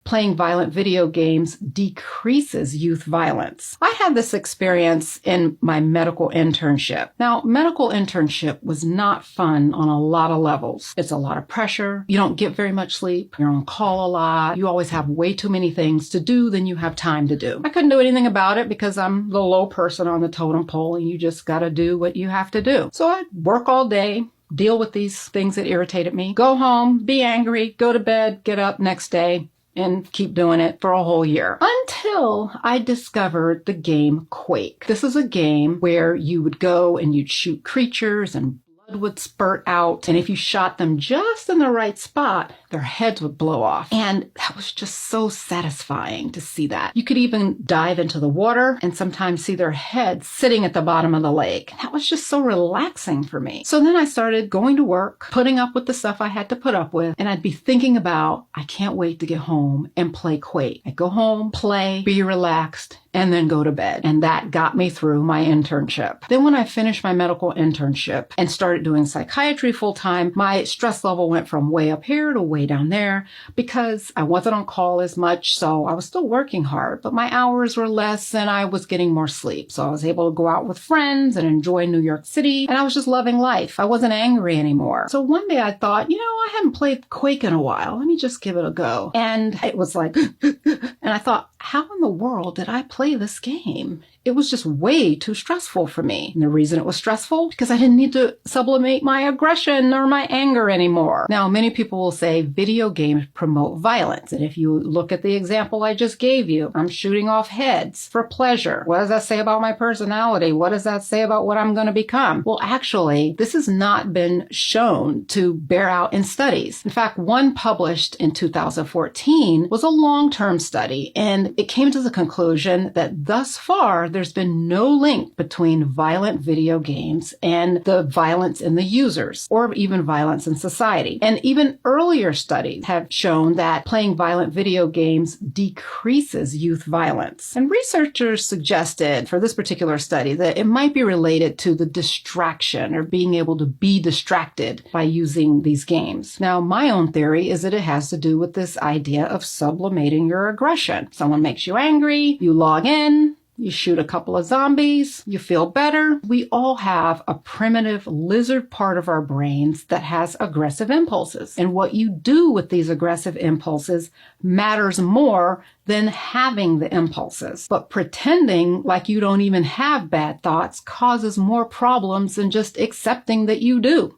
playing violent video games decreases youth violence. I had this experience in my medical internship. Now, medical internship was not fun on a lot of levels. It's a lot of pressure. You don't get very much sleep. You're on call a lot. You always have way too many things to do than you have time to do. I couldn't do anything about it because I'm the low person on the totem pole and you just got to do what you have to do. So I'd work all day, deal with these things that irritated me, go home, be angry, go to bed, get up next day, and keep doing it for a whole year. Until I discovered the game Quake. This is a game where you would go and you'd shoot creatures and blood would spurt out. And if you shot them just in the right spot, their heads would blow off. And that was just so satisfying to see that. You could even dive into the water and sometimes see their heads sitting at the bottom of the lake. That was just so relaxing for me. So then I started going to work, putting up with the stuff I had to put up with, and I'd be thinking about, I can't wait to get home and play Quake. I'd go home, play, be relaxed, and then go to bed. And that got me through my internship. Then when I finished my medical internship and started doing psychiatry full time, my stress level went from way up here to way down there because I wasn't on call as much. So I was still working hard, but my hours were less and I was getting more sleep. So I was able to go out with friends and enjoy New York City. And I was just loving life. I wasn't angry anymore. So one day I thought, I haven't played Quake in a while. Let me just give it a go. And it was like, and I thought, how in the world did I play this game? It was just way too stressful for me. And the reason it was stressful, because I didn't need to sublimate my aggression or my anger anymore. Now, many people will say video games promote violence. And if you look at the example I just gave you, I'm shooting off heads for pleasure. What does that say about my personality? What does that say about what I'm going to become? Well, actually, this has not been shown to bear out in studies. In fact, one published in 2014 was a long-term study, and it came to the conclusion that thus far, there's been no link between violent video games and the violence in the users, or even violence in society. And even earlier studies have shown that playing violent video games decreases youth violence. And researchers suggested for this particular study that it might be related to the distraction or being able to be distracted by using these games. Now, my own theory is that it has to do with this idea of sublimating your aggression. Someone makes you angry, you log in, you shoot a couple of zombies, you feel better. We all have a primitive lizard part of our brains that has aggressive impulses. And what you do with these aggressive impulses matters more than having the impulses. But pretending like you don't even have bad thoughts causes more problems than just accepting that you do.